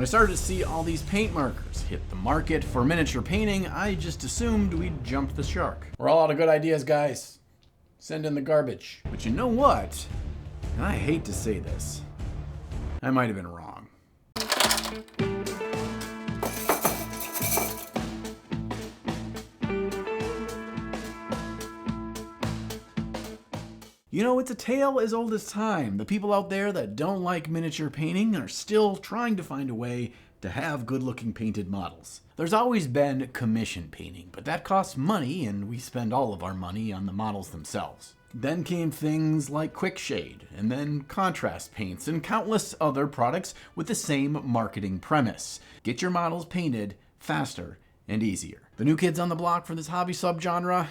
When I started to see all these paint markers hit the market for miniature painting, I just assumed we'd jumped the shark. We're all out of good ideas, guys. Send in the garbage. But you know what? And I hate to say this, I might have been wrong. You know, it's a tale as old as time. The people out there that don't like miniature painting are still trying to find a way to have good-looking painted models. There's always been commission painting, but that costs money, and we spend all of our money on the models themselves. Then came things like quick shade, and then contrast paints, and countless other products with the same marketing premise. Get your models painted faster and easier. The new kids on the block for this hobby subgenre?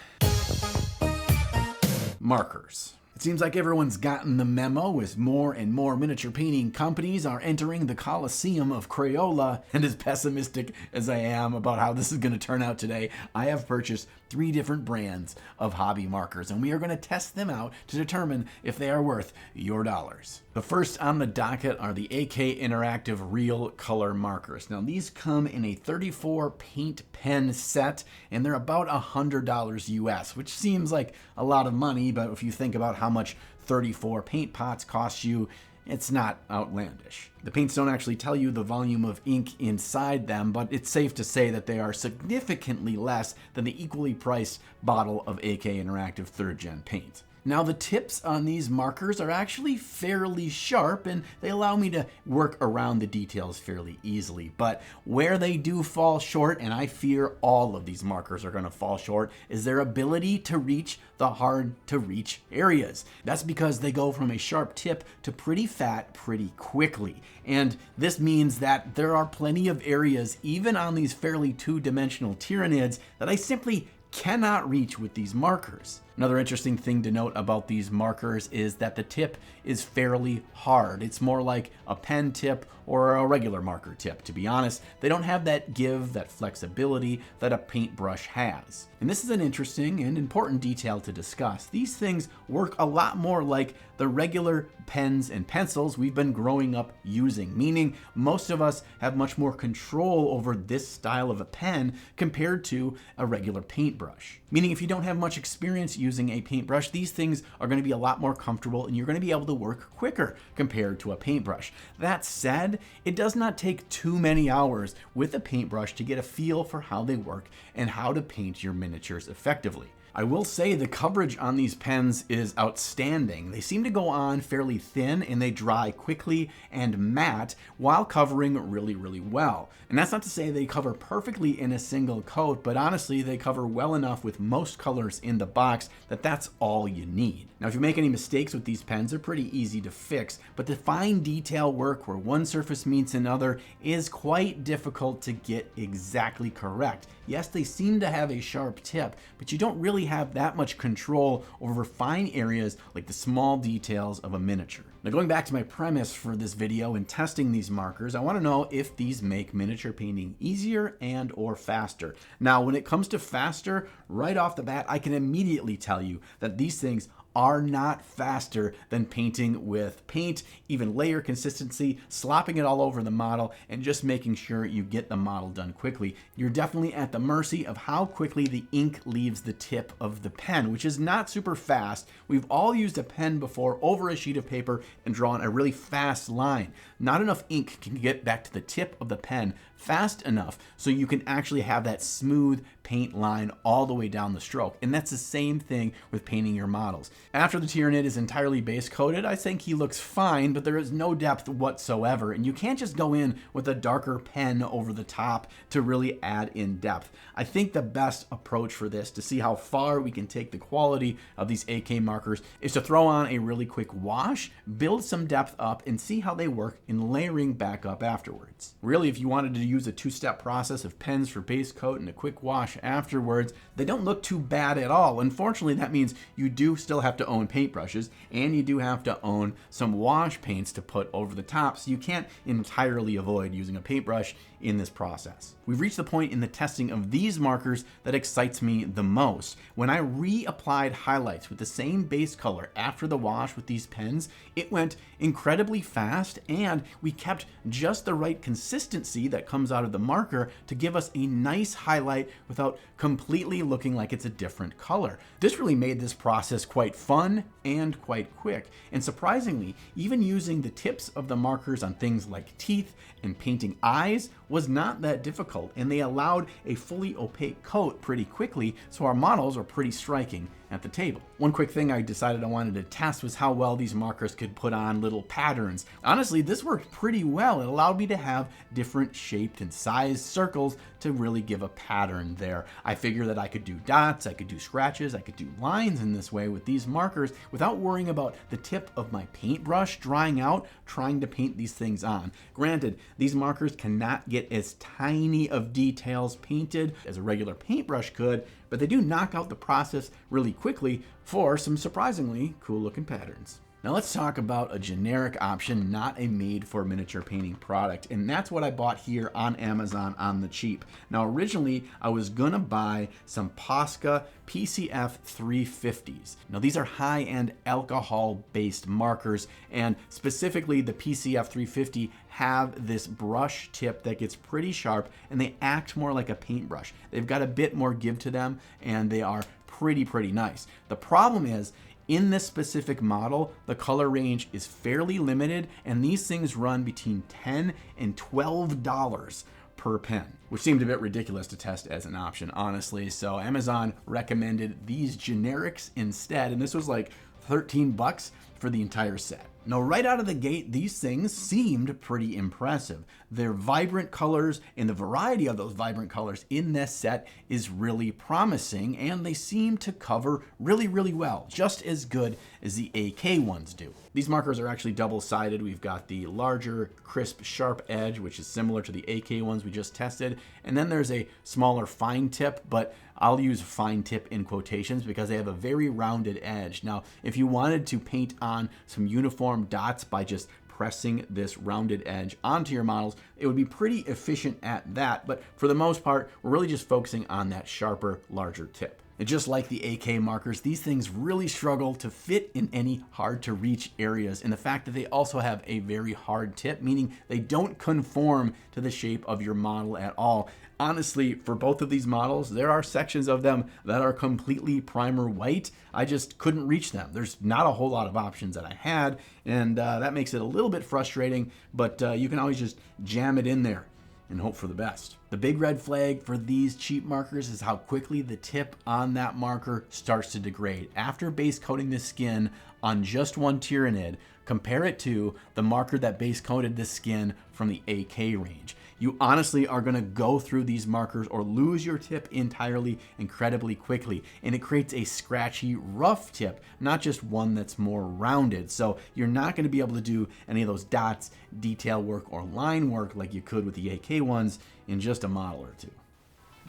Markers. It seems like everyone's gotten the memo as more and more miniature painting companies are entering the Coliseum of Crayola, and as pessimistic as I am about how this is going to turn out today, I have purchased 3 different brands of hobby markers, and we are going to test them out to determine if they are worth your dollars. The first on the docket are the AK Interactive Real Color Markers. Now these come in a 34 paint pen set, and they're about $100 US, which seems like a lot of money, but if you think about how much 34 paint pots cost you, it's not outlandish. The paints don't actually tell you the volume of ink inside them, but it's safe to say that they are significantly less than the equally priced bottle of AK Interactive 3rd Gen paint. Now the tips on these markers are actually fairly sharp, and they allow me to work around the details fairly easily. But where they do fall short, and I fear all of these markers are going to fall short, is their ability to reach the hard to reach areas. That's because they go from a sharp tip to pretty fat pretty quickly. And this means that there are plenty of areas, even on these fairly two-dimensional Tyranids, that I simply cannot reach with these markers. Another interesting thing to note about these markers is that the tip is fairly hard. It's more like a pen tip or a regular marker tip. To be honest, they don't have that give, that flexibility that a paintbrush has. And this is an interesting and important detail to discuss. These things work a lot more like the regular pens and pencils we've been growing up using, meaning most of us have much more control over this style of a pen compared to a regular paintbrush. Meaning if you don't have much experience using a paintbrush, these things are going to be a lot more comfortable and you're going to be able to work quicker compared to a paintbrush. That said, it does not take too many hours with a paintbrush to get a feel for how they work and how to paint your miniatures effectively. I will say the coverage on these pens is outstanding. They seem to go on fairly thin and they dry quickly and matte while covering really, really well. And that's not to say they cover perfectly in a single coat, but honestly, they cover well enough with most colors in the box that that's all you need. Now, if you make any mistakes with these pens, they're pretty easy to fix, but the fine detail work where one surface meets another is quite difficult to get exactly correct. Yes, they seem to have a sharp tip, but you don't really have that much control over fine areas like the small details of a miniature. Now, going back to my premise for this video and testing these markers, I want to know if these make miniature painting easier and or faster. Now, when it comes to faster, right off the bat, I can immediately tell you that these things are not faster than painting with paint, even layer consistency, slopping it all over the model, and just making sure you get the model done quickly. You're definitely at the mercy of how quickly the ink leaves the tip of the pen, which is not super fast. We've all used a pen before over a sheet of paper and drawn a really fast line. Not enough ink can get back to the tip of the pen fast enough so you can actually have that smooth paint line all the way down the stroke. And that's the same thing with painting your models. After the Tyranid is entirely base coated, I think he looks fine, but there is no depth whatsoever. And you can't just go in with a darker pen over the top to really add in depth. I think the best approach for this to see how far we can take the quality of these AK markers is to throw on a really quick wash, build some depth up, and see how they work in layering back up afterwards. Really, if you wanted to use a two-step process of pens for base coat and a quick wash afterwards, they don't look too bad at all. Unfortunately, that means you do still have to own paintbrushes and you do have to own some wash paints to put over the top, so you can't entirely avoid using a paintbrush in this process. We've reached the point in the testing of these markers that excites me the most. When I reapplied highlights with the same base color after the wash with these pens, it went incredibly fast and and we kept just the right consistency that comes out of the marker to give us a nice highlight without completely looking like it's a different color. This really made this process quite fun and quite quick. And surprisingly, even using the tips of the markers on things like teeth and painting eyes was not that difficult, and they allowed a fully opaque coat pretty quickly, so our models are pretty striking at the table. One quick thing I decided I wanted to test was how well these markers could put on little patterns. Honestly, this worked pretty well. It allowed me to have different shaped and sized circles to really give a pattern there. I figured that I could do dots, I could do scratches, I could do lines in this way with these markers without worrying about the tip of my paintbrush drying out trying to paint these things on. Granted, these markers cannot get as tiny of details painted as a regular paintbrush could, but they do knock out the process really quickly for some surprisingly cool looking patterns. Now let's talk about a generic option, not a made for miniature painting product. And that's what I bought here on Amazon on the cheap. Now originally I was gonna buy some Posca PCF 350s. Now these are high-end alcohol-based markers, and specifically the PCF 350 have this brush tip that gets pretty sharp and they act more like a paintbrush. They've got a bit more give to them and they are pretty nice. The problem is, in this specific model, the color range is fairly limited, and these things run between $10 and $12 per pen, which seemed a bit ridiculous to test as an option, honestly. So Amazon recommended these generics instead, and this was like 13 bucks for the entire set. Now, right out of the gate, these things seemed pretty impressive. Their vibrant colors and the variety of those vibrant colors in this set is really promising, and they seem to cover really well, just as good as the AK ones do. These markers are actually double-sided. We've got the larger, crisp, sharp edge, which is similar to the AK ones we just tested, and then there's a smaller fine tip, but I'll use fine tip in quotations because they have a very rounded edge. Now, if you wanted to paint on some uniform dots by just pressing this rounded edge onto your models, it would be pretty efficient at that, but for the most part, we're really just focusing on that sharper, larger tip. And just like the AK markers, these things really struggle to fit in any hard to reach areas, and the fact that they also have a very hard tip, meaning they don't conform to the shape of your model at all. Honestly, for both of these models, there are sections of them that are completely primer white. I just couldn't reach them. There's not a whole lot of options that I had, and that makes it a little bit frustrating, but you can always just jam it in there and hope for the best. The big red flag for these cheap markers is how quickly the tip on that marker starts to degrade. After base coating the skin on just one Tyranid, compare it to the marker that base coated the skin from the AK range. You honestly are gonna go through these markers or lose your tip entirely incredibly quickly, and it creates a scratchy, rough tip, not just one that's more rounded. So you're not gonna be able to do any of those dots, detail work, or line work like you could with the AK ones in just a model or two.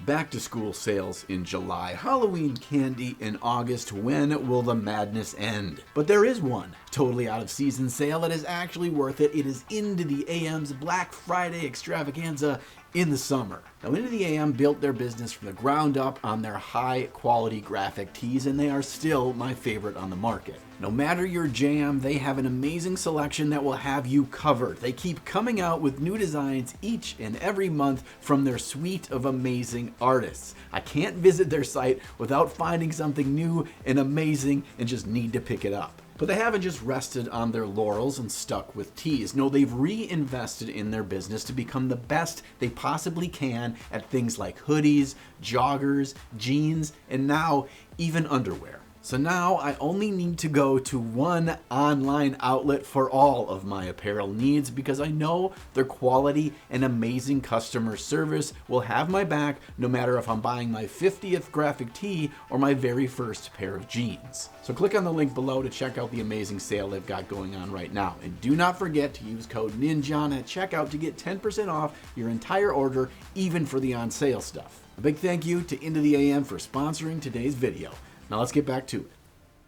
Back to school sales in July, Halloween candy in August. When will the madness end? But there is one totally out of season sale that is actually worth it. It is Into the AM's Black Friday extravaganza in the summer. Now, Into the AM built their business from the ground up on their high quality graphic tees, and they are still my favorite on the market. No matter your jam, they have an amazing selection that will have you covered. They keep coming out with new designs each and every month from their suite of amazing artists. I can't visit their site without finding something new and amazing and just need to pick it up. But they haven't just rested on their laurels and stuck with tees. No, they've reinvested in their business to become the best they possibly can at things like hoodies, joggers, jeans, and now even underwear. So now I only need to go to one online outlet for all of my apparel needs because I know their quality and amazing customer service will have my back no matter if I'm buying my 50th graphic tee or my very first pair of jeans. So click on the link below to check out the amazing sale they've got going on right now. And do not forget to use code NINJAN at checkout to get 10% off your entire order, even for the on sale stuff. A big thank you to Into the AM for sponsoring today's video. Now let's get back to it.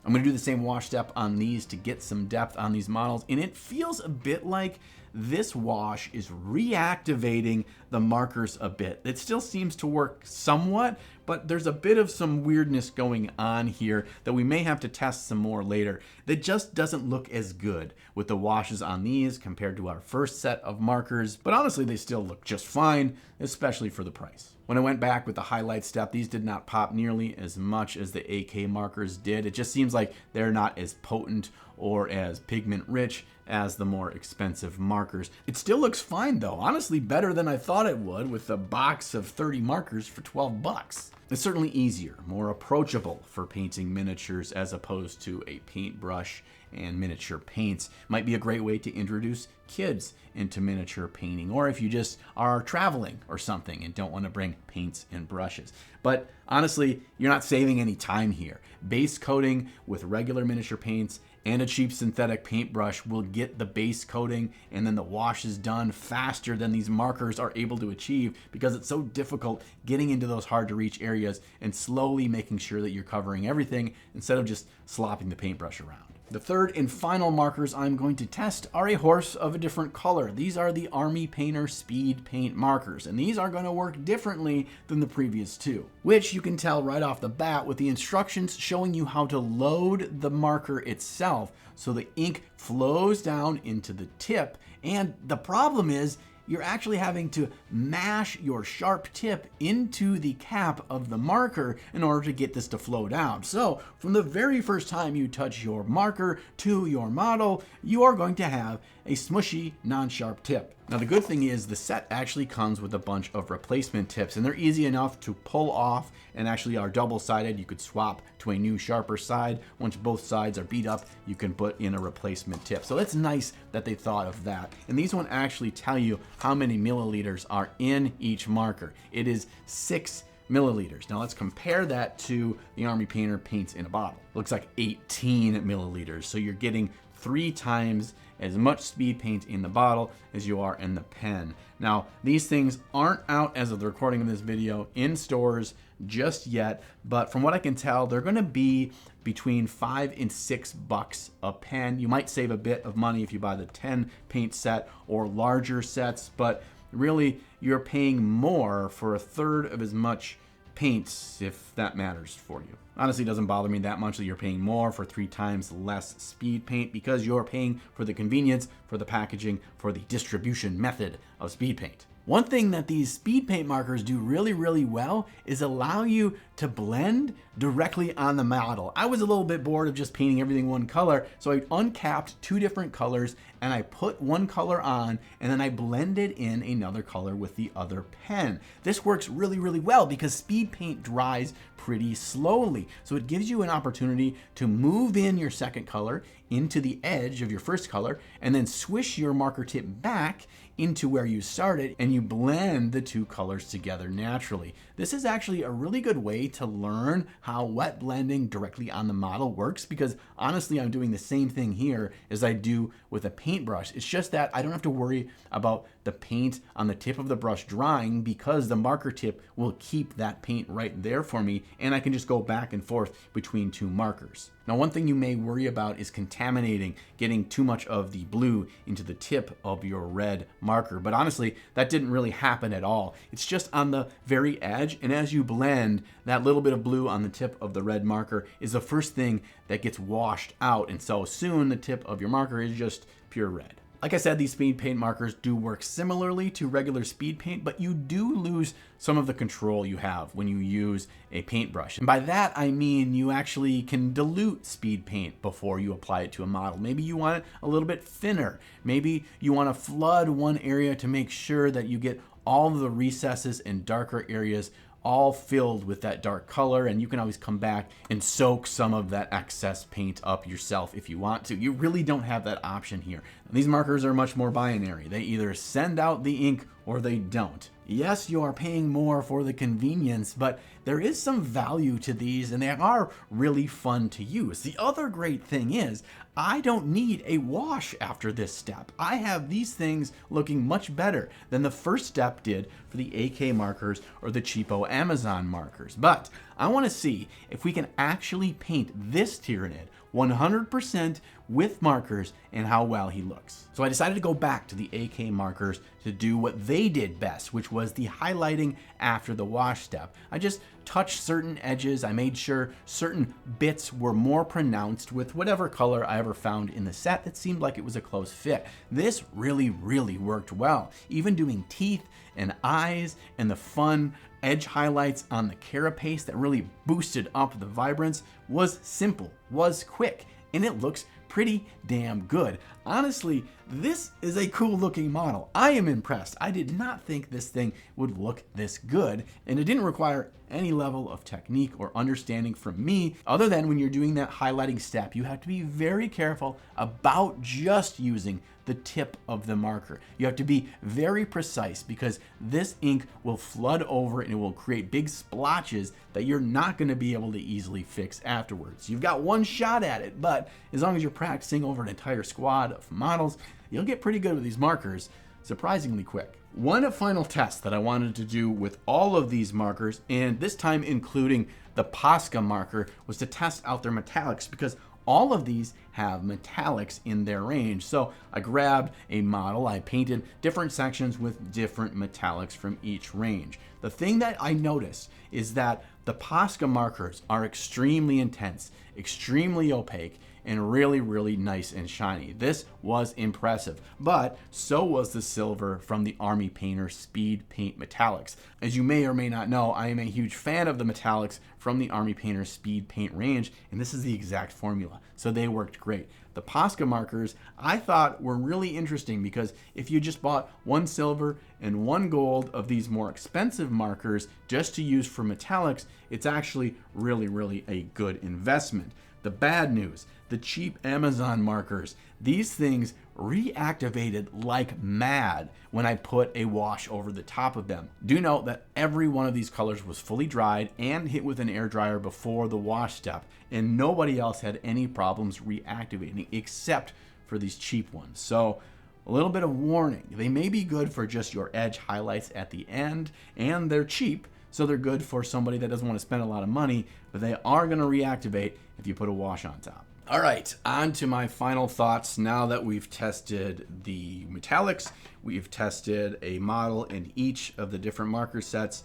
I'm going to do the same wash step on these to get some depth on these models, and it feels a bit like this wash is reactivating the markers a bit. It still seems to work somewhat, but there's a bit of some weirdness going on here that we may have to test some more later. That just doesn't look as good with the washes on these compared to our first set of markers, but honestly they still look just fine, especially for the price. When I went back with the highlight step, these did not pop nearly as much as the AK markers did. It just seems like they're not as potent or as pigment rich as the more expensive markers. It still looks fine though, honestly better than I thought it would with a box of 30 markers for 12 bucks. It's certainly easier, more approachable for painting miniatures as opposed to a paintbrush and miniature paints. Might be a great way to introduce kids into miniature painting, or if you just are traveling or something and don't want to bring paints and brushes. But honestly, you're not saving any time here. Base coating with regular miniature paints and a cheap synthetic paintbrush will get the base coating, and then the wash is done faster than these markers are able to achieve, because it's so difficult getting into those hard to reach areas and slowly making sure that you're covering everything instead of just slopping the paintbrush around. The third and final markers I'm going to test are a horse of a different color. These are the Army Painter Speed Paint markers, and these are going to work differently than the previous two, which you can tell right off the bat with the instructions showing you how to load the marker itself so the ink flows down into the tip. And the problem is you're actually having to mash your sharp tip into the cap of the marker in order to get this to flow down. So from the very first time you touch your marker to your model, you are going to have a smushy, non-sharp tip. Now the good thing is the set actually comes with a bunch of replacement tips, and they're easy enough to pull off and actually are double-sided. You could swap to a new sharper side. Once both sides are beat up, you can put in a replacement tip. So it's nice that they thought of that. And these won't actually tell you how many milliliters are in each marker. It is 6 milliliters. Now let's compare that to the Army Painter paints in a bottle. Looks like 18 milliliters. So you're getting 3 times as much speed paint in the bottle as you are in the pen. Now, these things aren't out as of the recording of this video in stores just yet, but from what I can tell, they're going to be between $5 and $6 a pen. You might save a bit of money if you buy the 10 paint set or larger sets, but really you're paying more for a third of as much paints, if that matters for you. Honestly, it doesn't bother me that much that you're paying more for 3 times less speed paint, because you're paying for the convenience, for the packaging, for the distribution method of speed paint. One thing that these speed paint markers do really, really well is allow you to blend directly on the model. I was a little bit bored of just painting everything one color, so I uncapped 2 different colors and I put one color on, and then I blended in another color with the other pen. This works really, really well because speed paint dries pretty slowly. So it gives you an opportunity to move in your second color into the edge of your first color, and then swish your marker tip back into where you started, and you blend the 2 colors together naturally. This is actually a really good way to learn how wet blending directly on the model works, because honestly, I'm doing the same thing here as I do with a paintbrush. It's just that I don't have to worry about the paint on the tip of the brush drying, because the marker tip will keep that paint right there for me, and I can just go back and forth between 2 markers. Now, one thing you may worry about is contaminating, getting too much of the blue into the tip of your red marker. But honestly, that didn't really happen at all. It's just on the very edge, and as you blend, that little bit of blue on the tip of the red marker is the first thing that gets washed out, and so soon the tip of your marker is just pure red. Like I said, these speed paint markers do work similarly to regular speed paint, but you do lose some of the control you have when you use a paintbrush. And by that, I mean you actually can dilute speed paint before you apply it to a model. Maybe you want it a little bit thinner. Maybe you want to flood one area to make sure that you get all of the recesses and darker areas all filled with that dark color, and you can always come back and soak some of that excess paint up yourself if you want to. You really don't have that option here. These markers are much more binary. They either send out the ink or they don't. Yes, you are paying more for the convenience, but there is some value to these, and they are really fun to use. The other great thing is, I don't need a wash after this step. I have these things looking much better than the first step did for the AK markers or the cheapo Amazon markers. But I want to see if we can actually paint this Tyranid 100% with markers and how well he looks. So I decided to go back to the AK markers to do what they did best, which was the highlighting after the wash step. I just touched certain edges. I made sure certain bits were more pronounced with whatever color I ever found in the set that seemed like it was a close fit. This really worked well. Even doing teeth and eyes and the fun edge highlights on the carapace that really boosted up the vibrance was simple, was quick, and it looks pretty damn good. Honestly, this is a cool looking model. I am impressed. I did not think this thing would look this good, and it didn't require any level of technique or understanding from me, other than when you're doing that highlighting step, you have to be very careful about just using the tip of the marker. You have to be very precise because this ink will flood over and it will create big splotches that you're not going to be able to easily fix afterwards. You've got one shot at it, but as long as you're practicing over an entire squad of models, you'll get pretty good with these markers surprisingly quick. One final test that I wanted to do with all of these markers, and this time including the Posca marker, was to test out their metallics because all of these have metallics in their range. So I grabbed a model, I painted different sections with different metallics from each range. The thing that I noticed is that the Posca markers are extremely intense, extremely opaque, and really nice and shiny. This was impressive, but so was the silver from the Army Painter Speed Paint Metallics. As you may or may not know, I am a huge fan of the metallics from the Army Painter Speed Paint range, and this is the exact formula, so they worked great. The Posca markers I thought were really interesting because if you just bought one silver and one gold of these more expensive markers just to use for metallics, it's actually really a good investment. The bad news, the cheap Amazon markers, these things reactivated like mad when I put a wash over the top of them. Do note that every one of these colors was fully dried and hit with an air dryer before the wash step, and nobody else had any problems reactivating except for these cheap ones. So a little bit of warning, they may be good for just your edge highlights at the end, and they're cheap, so they're good for somebody that doesn't want to spend a lot of money, but they are going to reactivate if you put a wash on top. All right, on to my final thoughts. Now that we've tested the metallics, we've tested a model in each of the different marker sets.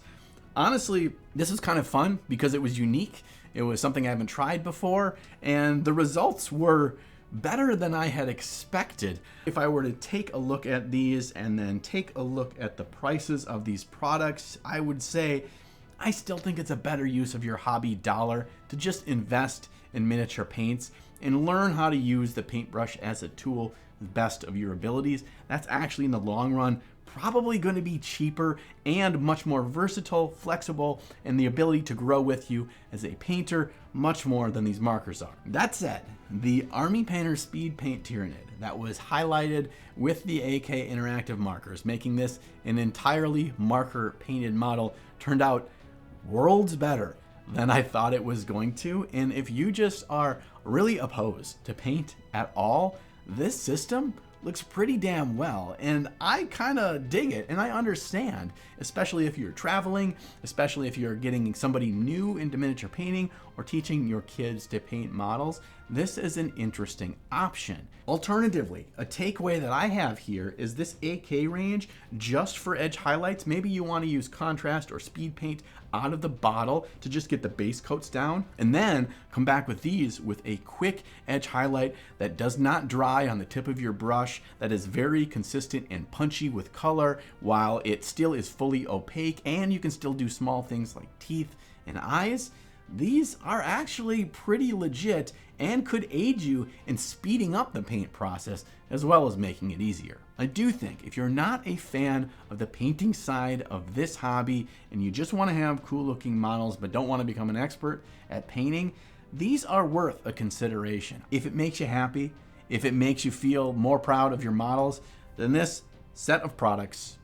Honestly, this is kind of fun because it was unique. It was something I haven't tried before, and the results were better than I had expected. If I were to take a look at these and then take a look at the prices of these products, I would say I still think it's a better use of your hobby dollar to just invest in miniature paints and learn how to use the paintbrush as a tool to the best of your abilities. That's actually in the long run probably going to be cheaper and much more versatile, flexible, and the ability to grow with you as a painter much more than these markers are. That said, the Army Painter Speed Paint Tyranid that was highlighted with the AK interactive markers, making this an entirely marker painted model, turned out worlds better than I thought it was going to. And if you just are really opposed to paint at all, this system looks pretty damn well, and I kind of dig it, and I understand, especially if you're traveling, especially if you're getting somebody new into miniature painting or teaching your kids to paint models. This is an interesting option. Alternatively, a takeaway that I have here is this AK range just for edge highlights. Maybe you want to use contrast or speed paint out of the bottle to just get the base coats down, and then come back with these with a quick edge highlight that does not dry on the tip of your brush, that is very consistent and punchy with color while it still is fully opaque, and you can still do small things like teeth and eyes. These are actually pretty legit and could aid you in speeding up the paint process as well as making it easier. I do think if you're not a fan of the painting side of this hobby and you just want to have cool looking models but don't want to become an expert at painting, these are worth a consideration. If it makes you happy, if it makes you feel more proud of your models, then this set of products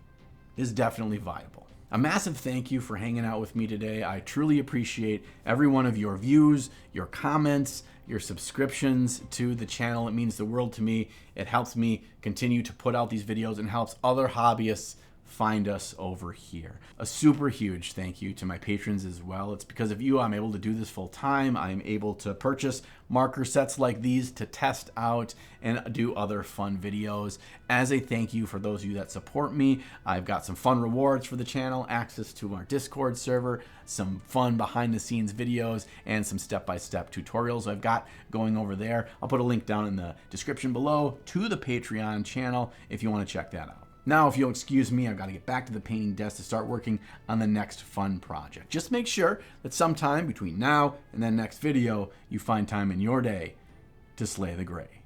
is definitely viable. A massive thank you for hanging out with me today. I truly appreciate every one of your views, your comments, your subscriptions to the channel. It means the world to me. It helps me continue to put out these videos and helps other hobbyists find us over here. A super huge thank you to my patrons as well. It's because of you I'm able to do this full time. I'm able to purchase marker sets like these to test out and do other fun videos. As a thank you for those of you that support me, I've got some fun rewards for the channel, access to our Discord server, some fun behind the scenes videos, and some step-by-step tutorials I've got going over there. I'll put a link down in the description below to the Patreon channel if you want to check that out. Now, if you'll excuse me, I've got to get back to the painting desk to start working on the next fun project. Just make sure that sometime between now and the next video, you find time in your day to slay the gray.